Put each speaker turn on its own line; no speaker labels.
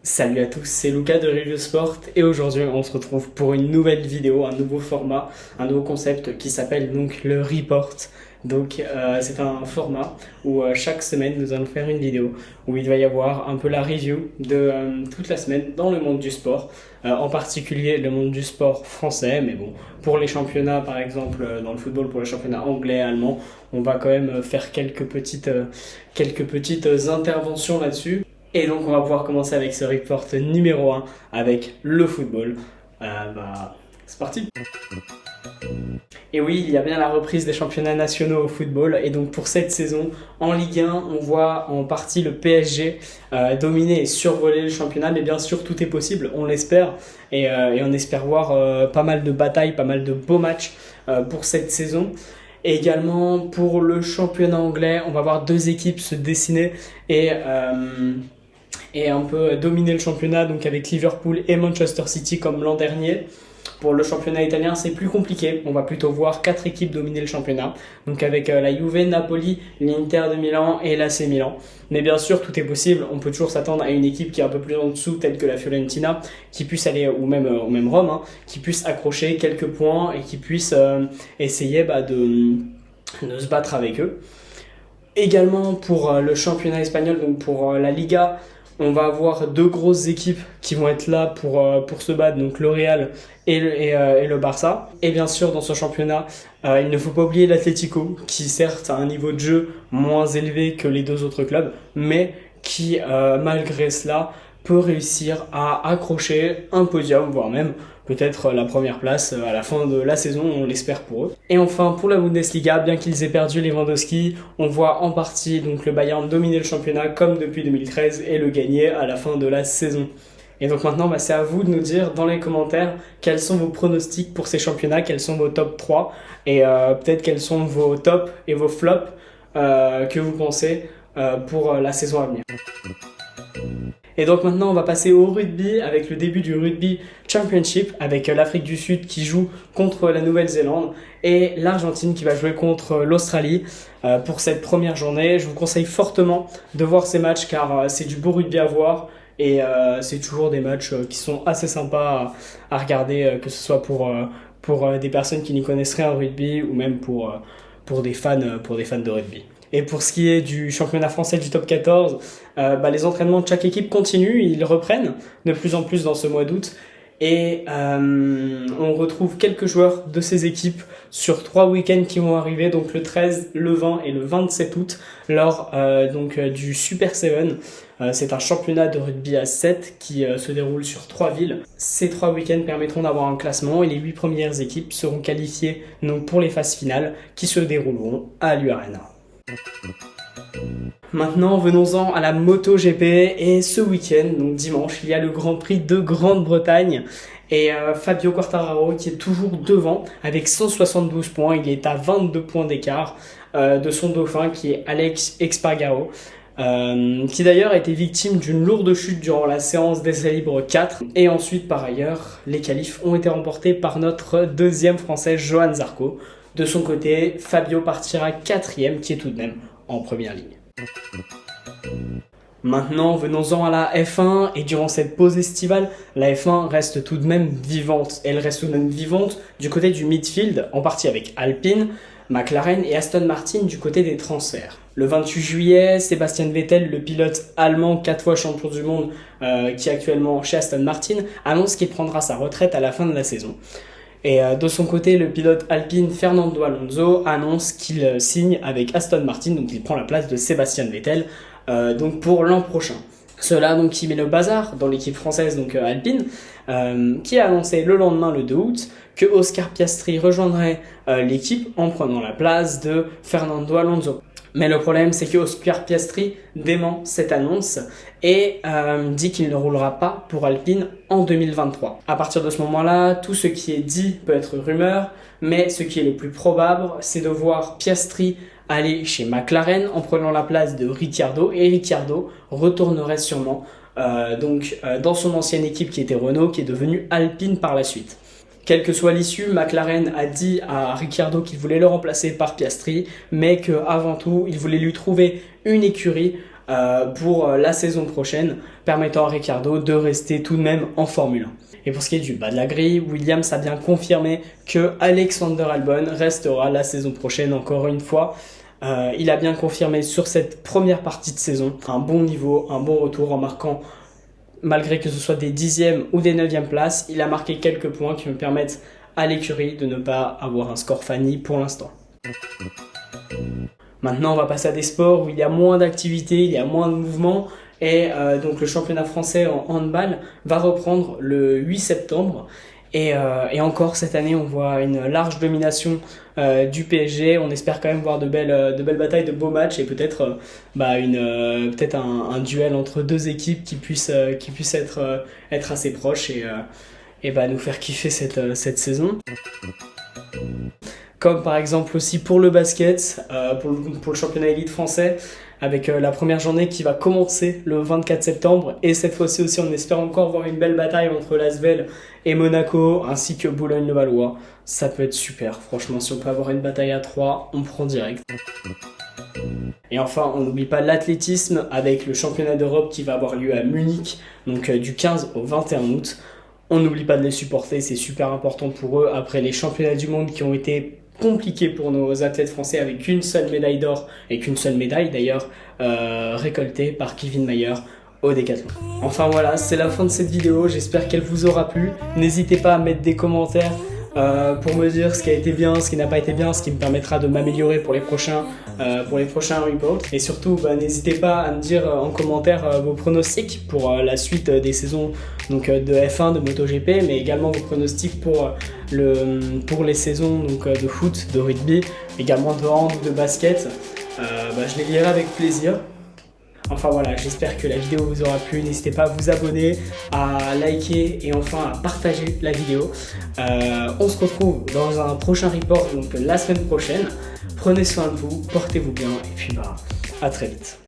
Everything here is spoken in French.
Salut à tous, c'est Lucas de Review Sport et aujourd'hui on se retrouve pour une nouvelle vidéo, un nouveau format, un nouveau concept qui s'appelle donc le Report. C'est un format où chaque semaine nous allons faire une vidéo où il va y avoir un peu la review de toute la semaine dans le monde du sport, en particulier le monde du sport français, mais bon, pour les championnats par exemple dans le football, pour les championnats anglais, allemand, on va quand même faire quelques petites interventions là-dessus. Et donc on va pouvoir commencer avec ce report numéro 1 avec le football. C'est parti. Et oui, il y a bien la reprise des championnats nationaux au football. Et donc pour cette saison, en Ligue 1, on voit en partie le PSG dominer et survoler le championnat. Mais bien sûr, tout est possible, on l'espère. Et on espère voir pas mal de batailles, pas mal de beaux matchs pour cette saison. Et également pour le championnat anglais, on va voir deux équipes se dessiner et un peu dominer le championnat, donc avec Liverpool et Manchester City comme l'an dernier. Pour le championnat italien, c'est plus compliqué. On va plutôt voir 4 équipes dominer le championnat. Donc avec la Juve, Napoli, l'Inter de Milan et l'AC Milan. Mais bien sûr, tout est possible. On peut toujours s'attendre à une équipe qui est un peu plus en dessous, telle que la Fiorentina, qui puisse aller, ou même Rome, hein, qui puisse accrocher quelques points et qui puisse essayer de se battre avec eux. Également pour le championnat espagnol, donc pour la Liga, on va avoir deux grosses équipes qui vont être là pour se battre, donc le Real et le Barça. Et bien sûr, dans ce championnat, il ne faut pas oublier l'Atlético, qui certes a un niveau de jeu moins élevé que les deux autres clubs, mais qui, malgré cela, peut réussir à accrocher un podium, voire même peut-être la première place à la fin de la saison, on l'espère pour eux. Et enfin, pour la Bundesliga, bien qu'ils aient perdu Lewandowski, on voit en partie donc le Bayern dominer le championnat comme depuis 2013 et le gagner à la fin de la saison. Et donc maintenant, c'est à vous de nous dire dans les commentaires quels sont vos pronostics pour ces championnats, quels sont vos top 3 et peut-être quels sont vos tops et vos flops que vous pensez pour la saison à venir. Et donc maintenant on va passer au rugby avec le début du rugby championship avec l'Afrique du Sud qui joue contre la Nouvelle-Zélande et l'Argentine qui va jouer contre l'Australie pour cette première journée. Je vous conseille fortement de voir ces matchs car c'est du beau rugby à voir et c'est toujours des matchs qui sont assez sympas à regarder, que ce soit pour des personnes qui n'y connaissent rien au rugby ou même pour des fans de rugby. Et pour ce qui est du championnat français du top 14, les entraînements de chaque équipe continuent, ils reprennent de plus en plus dans ce mois d'août. Et on retrouve quelques joueurs de ces équipes sur 3 week-ends qui vont arriver, donc le 13, le 20 et le 27 août, lors du Super 7. C'est un championnat de rugby à 7 qui se déroule sur 3 villes. Ces 3 week-ends permettront d'avoir un classement et les 8 premières équipes seront qualifiées donc, pour les phases finales qui se dérouleront à l'U-Arena. Maintenant, venons-en à la MotoGP et ce week-end, donc dimanche, il y a le Grand Prix de Grande-Bretagne et Fabio Quartararo qui est toujours devant avec 172 points, il est à 22 points d'écart de son dauphin qui est Alex Espargaro. Qui d'ailleurs a été victime d'une lourde chute durant la séance d'essai libre 4. Et ensuite, par ailleurs, les qualifs ont été remportés par notre deuxième français, Johan Zarco. De son côté, Fabio partira 4e, qui est tout de même en première ligne. Maintenant, venons-en à la F1, et durant cette pause estivale, la F1 reste tout de même vivante. Elle reste tout de même vivante du côté du midfield, en partie avec Alpine, McLaren et Aston Martin du côté des transferts. Le 28 juillet, Sebastian Vettel, le pilote allemand 4 fois champion du monde qui est actuellement chez Aston Martin, annonce qu'il prendra sa retraite à la fin de la saison. Et de son côté, le pilote Alpine Fernando Alonso annonce qu'il signe avec Aston Martin, donc il prend la place de Sebastian Vettel donc pour l'an prochain. Cela donc qui met le bazar dans l'équipe française donc Alpine, qui a annoncé le lendemain, le 2 août, que Oscar Piastri rejoindrait l'équipe en prenant la place de Fernando Alonso. Mais le problème, c'est que Oscar Piastri dément cette annonce et dit qu'il ne roulera pas pour Alpine en 2023. À partir de ce moment-là, tout ce qui est dit peut être rumeur, mais ce qui est le plus probable, c'est de voir Piastri aller chez McLaren en prenant la place de Ricciardo, et Ricciardo retournerait sûrement dans son ancienne équipe qui était Renault, qui est devenue Alpine par la suite. Quelle que soit l'issue, McLaren a dit à Ricciardo qu'il voulait le remplacer par Piastri, mais qu'avant tout, il voulait lui trouver une écurie pour la saison prochaine, permettant à Ricciardo de rester tout de même en Formule 1. Et pour ce qui est du bas de la grille, Williams a bien confirmé que Alexander Albon restera la saison prochaine encore une fois. Il a bien confirmé sur cette première partie de saison un bon niveau, un bon retour en marquant, malgré que ce soit des 10e ou des 9e places, il a marqué quelques points qui me permettent à l'écurie de ne pas avoir un score Fanny pour l'instant. Maintenant, on va passer à des sports où il y a moins d'activité, il y a moins de mouvement. Et donc le championnat français en handball va reprendre le 8 septembre. Et encore cette année, on voit une large domination du PSG. On espère quand même voir de belles batailles, de beaux matchs et peut-être peut-être un duel entre deux équipes qui puisse être assez proche et nous faire kiffer cette saison. Comme par exemple aussi pour le basket, pour le championnat élite français, avec la première journée qui va commencer le 24 septembre. Et cette fois-ci aussi, on espère encore voir une belle bataille entre l'Asvel et Monaco, ainsi que Boulogne-le-Valois. Ça peut être super, franchement, si on peut avoir une bataille à 3, on prend direct. Et enfin, on n'oublie pas l'athlétisme avec le championnat d'Europe qui va avoir lieu à Munich, donc du 15 au 21 août. On n'oublie pas de les supporter, c'est super important pour eux après les championnats du monde qui ont été compliqué pour nos athlètes français avec qu'une seule médaille d'or et qu'une seule médaille d'ailleurs récoltée par Kevin Mayer au décathlon. Enfin voilà, c'est la fin de cette vidéo, j'espère qu'elle vous aura plu. N'hésitez pas à mettre des commentaires pour me dire ce qui a été bien, ce qui n'a pas été bien, ce qui me permettra de m'améliorer pour les prochains reports. Et surtout, n'hésitez pas à me dire en commentaire vos pronostics pour la suite des saisons donc, de F1, de MotoGP, mais également vos pronostics pour les saisons donc, de foot, de rugby, également de hand, de basket. Je les lirai avec plaisir. Enfin voilà, j'espère que la vidéo vous aura plu. N'hésitez pas à vous abonner, à liker et enfin à partager la vidéo. On se retrouve dans un prochain report, donc la semaine prochaine. Prenez soin de vous, portez-vous bien et puis à très vite.